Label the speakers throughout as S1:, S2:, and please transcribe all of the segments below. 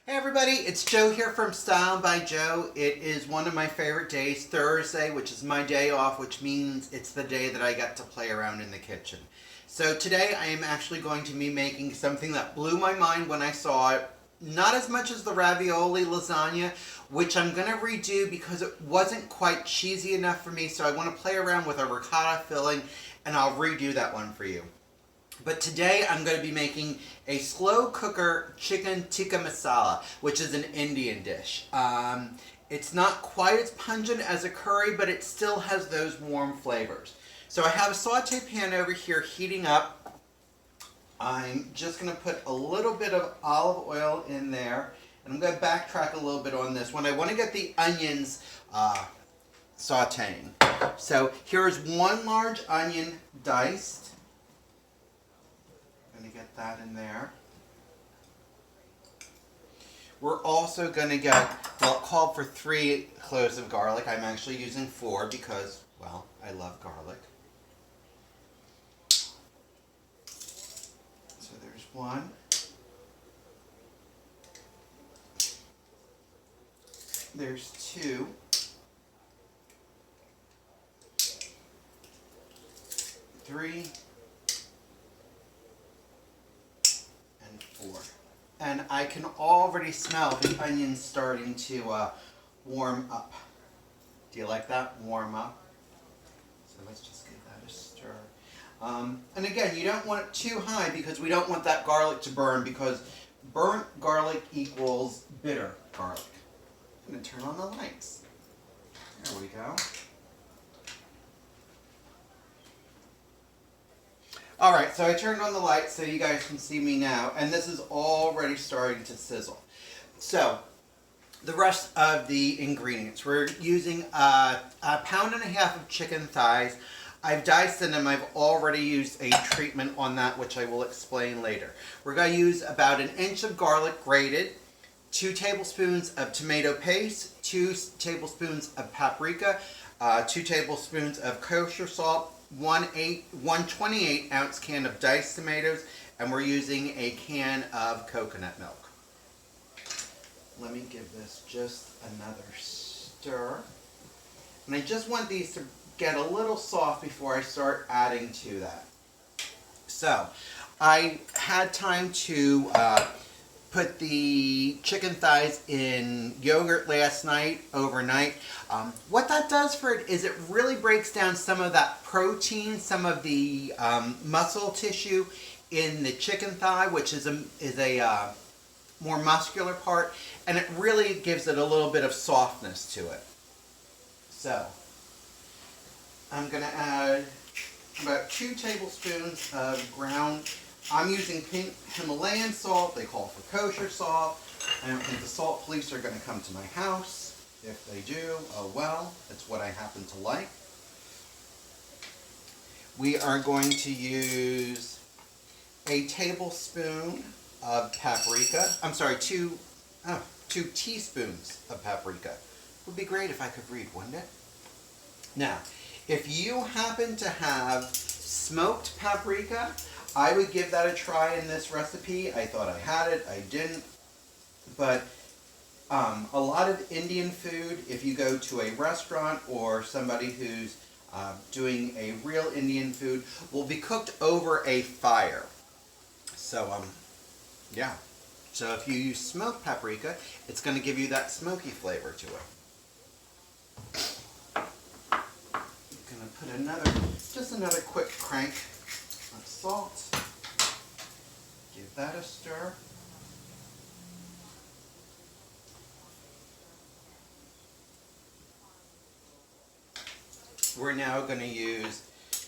S1: Hey everybody, it's Joe here from Style by Joe. It is one of my favorite days, Thursday, which is my day off, which means it's the day that I get to play around in the kitchen. So today I am actually going to be making something that blew my mind when I saw it. Not as much as the ravioli lasagna, which I'm going to redo because it wasn't quite cheesy enough for me, so I want to play around with a ricotta filling, and I'll redo that one for you. But today I'm going to be making a slow cooker chicken tikka masala, which is an Indian dish. It's not quite as pungent as a curry, but it still has those warm flavors. So I have a saute pan over here heating up. I'm just going to put a little bit of olive oil in there. And I'm going to backtrack a little bit on this one. I want to get the onions sauteing. So here's one large onion diced. Going to get that in there. We're also going to get, well, it called for 3 cloves of garlic. I'm actually using 4 because, well, I love garlic. So there's 1. There's 2. 3. And 4. And I can already smell the onions starting to warm up. Do you like that? Warm up. So let's just give that a stir. And again, you don't want it too high because we don't want that garlic to burn, because burnt garlic equals bitter garlic. I'm going to turn on the lights. There we go. Alright, so I turned on the light so you guys can see me now, and this is already starting to sizzle. So, the rest of the ingredients. We're using a 1.5 pounds of chicken thighs. I've diced them. I've already used a treatment on that, which I will explain later. We're going to use about 1 inch of garlic grated, 2 tablespoons of tomato paste, 2 tablespoons of paprika, 2 tablespoons of kosher salt, 1 28-ounce can of diced tomatoes, and we're using a can of coconut milk. Let me give this just another stir. And I just want these to get a little soft before I start adding to that. So, I had time to put the chicken thighs in yogurt last night, overnight. What that does for it is it really breaks down some of that protein, some of the muscle tissue in the chicken thigh, which is a more muscular part, and it really gives it a little bit of softness to it. So, I'm going to add about 2 tablespoons of ground. I'm using pink Himalayan salt. They call for kosher salt. I don't think the salt police are going to come to my house. If they do, oh well, it's what I happen to like. We are going to use a tablespoon of paprika. I'm sorry, 2 teaspoons of paprika. Would be great if I could read, wouldn't it? Now, if you happen to have smoked paprika, I would give that a try in this recipe. I thought I had it, I didn't. But a lot of Indian food, if you go to a restaurant or somebody who's doing a real Indian food, will be cooked over a fire. So, yeah. So if you use smoked paprika, it's going to give you that smoky flavor to it. I'm going to put just another quick crank of salt. Give that a stir. We're now going to use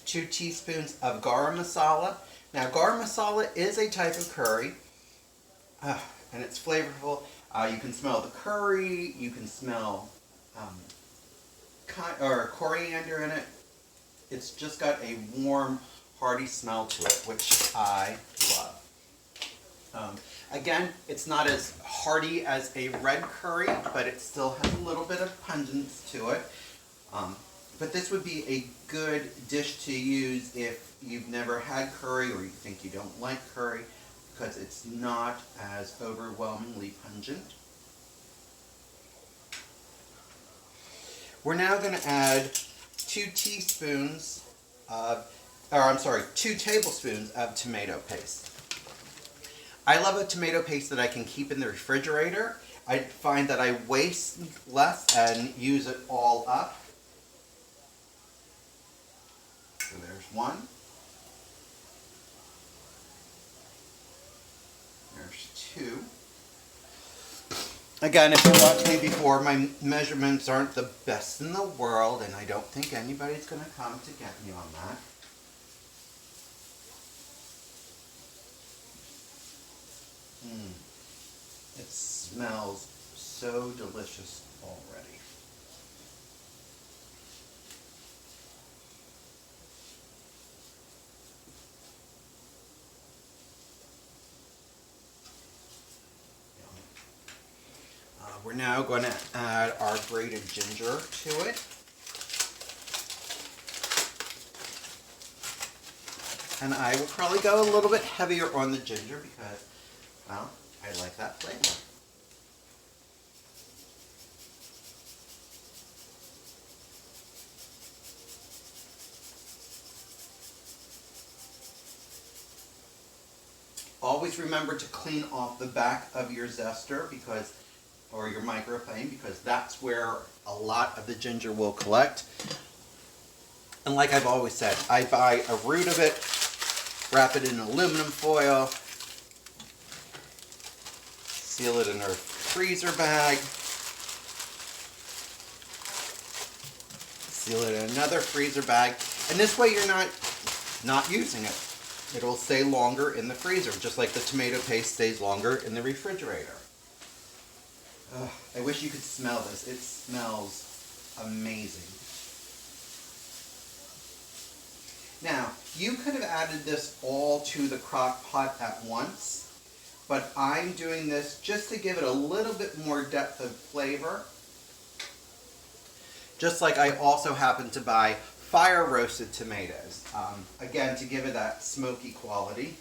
S1: 2 teaspoons of garam masala. Now, garam masala is a type of curry, and it's flavorful. You can smell the curry, you can smell coriander in it. It's just got a warm, hearty smell to it, which I love. Again, it's not as hearty as a red curry, but it still has a little bit of pungence to it. But this would be a good dish to use if you've never had curry or you think you don't like curry. because it's not as overwhelmingly pungent. We're now going to add 2 tablespoons of tomato paste. I love a tomato paste that I can keep in the refrigerator. I find that I waste less and use it all up. So there's 1. There's 2. Again, if you watched me before, my measurements aren't the best in the world, and I don't think anybody's going to come to get me on that. It smells so delicious already. We're now going to add our grated ginger to it. And I will probably go a little bit heavier on the ginger because, well, I like that flavor. Always remember to clean off the back of your zester or your microflame, because that's where a lot of the ginger will collect. And like I've always said, I buy a root of it, wrap it in aluminum foil, seal it in a freezer bag, seal it in another freezer bag, and this way you're not using it. It'll stay longer in the freezer, just like the tomato paste stays longer in the refrigerator. I wish you could smell this. It smells amazing. Now, you could have added this all to the crock pot at once, but I'm doing this just to give it a little bit more depth of flavor. Just like I also happen to buy fire roasted tomatoes, again, to give it that smoky quality.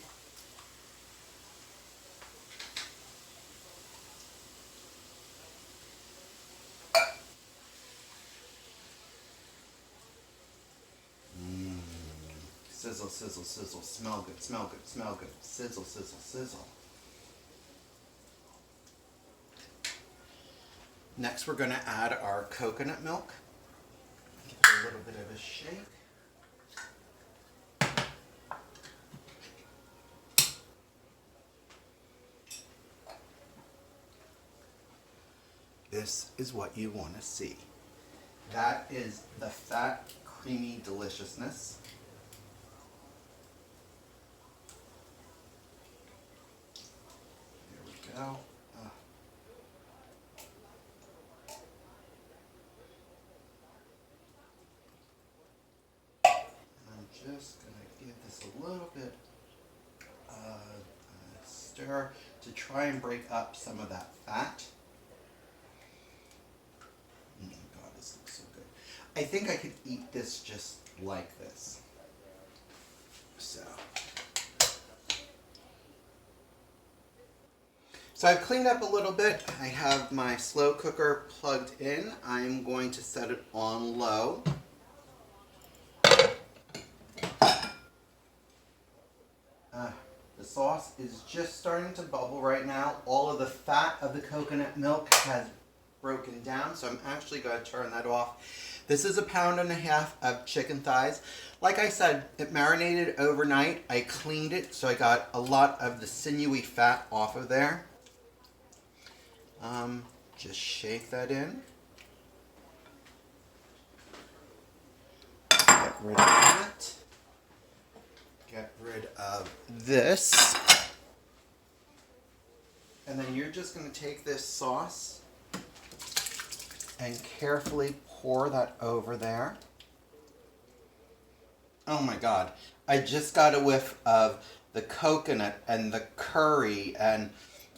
S1: Sizzle, sizzle, sizzle, smell good, smell good, smell good, sizzle, sizzle, sizzle. Next we're going to add our coconut milk. Give it a little bit of a shake. This is what you want to see. That is the fat, creamy deliciousness. There we go. I'm just going to give this a little bit of a stir to try and break up some of that fat. Oh my God, this looks so good. I think I could eat this just like this. So I've cleaned up a little bit. I have my slow cooker plugged in. I'm going to set it on low. The sauce is just starting to bubble right now. All of the fat of the coconut milk has broken down, so I'm actually going to turn that off. This is 1.5 pounds of chicken thighs. Like I said, it marinated overnight. I cleaned it, so I got a lot of the sinewy fat off of there. Just shake that in. Get rid of that. Get rid of this. And then you're just going to take this sauce and carefully pour that over there. Oh my God. I just got a whiff of the coconut and the curry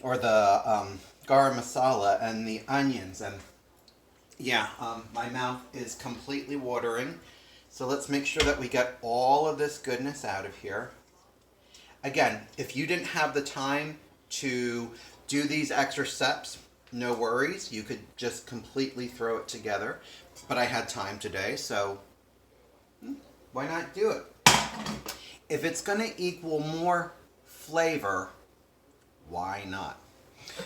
S1: or the garam masala and the onions. And yeah, my mouth is completely watering. So let's make sure that we get all of this goodness out of here. Again, if you didn't have the time to do these extra steps, no worries. You could just completely throw it together. But I had time today, so why not do it? If it's going to equal more flavor, why not?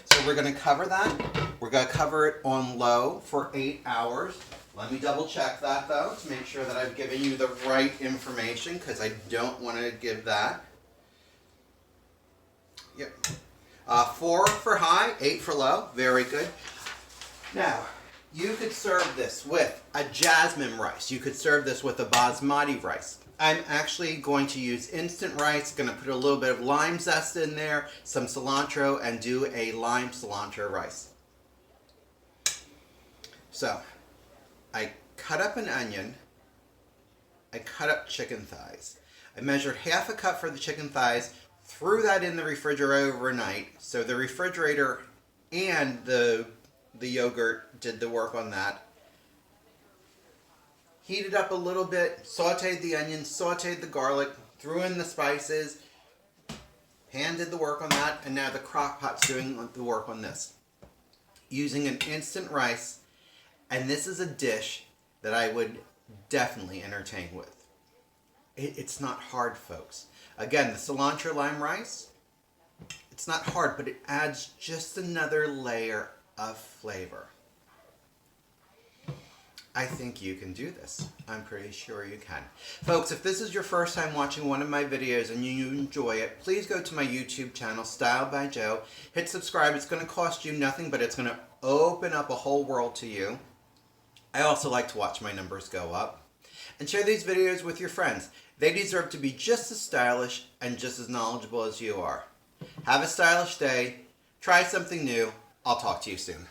S1: So we're going to cover that. We're going to cover it on low for 8 hours. Let me double check that though to make sure that I've given you the right information, because I don't want to give that. Yep. 4 for high, 8 for low. Very good. Now, you could serve this with a jasmine rice. You could serve this with a basmati rice. I'm actually going to use instant rice. Going to put a little bit of lime zest in there, some cilantro, and do a lime cilantro rice. So, I cut up an onion. I cut up chicken thighs. I measured half a cup for the chicken thighs, threw that in the refrigerator overnight. So the refrigerator and the yogurt did the work on that. Heated up a little bit, sauteed the onions, sauteed the garlic, threw in the spices. Pan did the work on that, and now the crock pot's doing the work on this. Using an instant rice, and this is a dish that I would definitely entertain with. It's not hard, folks. Again, the cilantro lime rice, it's not hard, but it adds just another layer of flavor. I think you can do this. I'm pretty sure you can. Folks, if this is your first time watching one of my videos and you enjoy it, please go to my YouTube channel, Style by Joe. Hit subscribe. It's going to cost you nothing, but it's going to open up a whole world to you. I also like to watch my numbers go up. And share these videos with your friends. They deserve to be just as stylish and just as knowledgeable as you are. Have a stylish day. Try something new. I'll talk to you soon.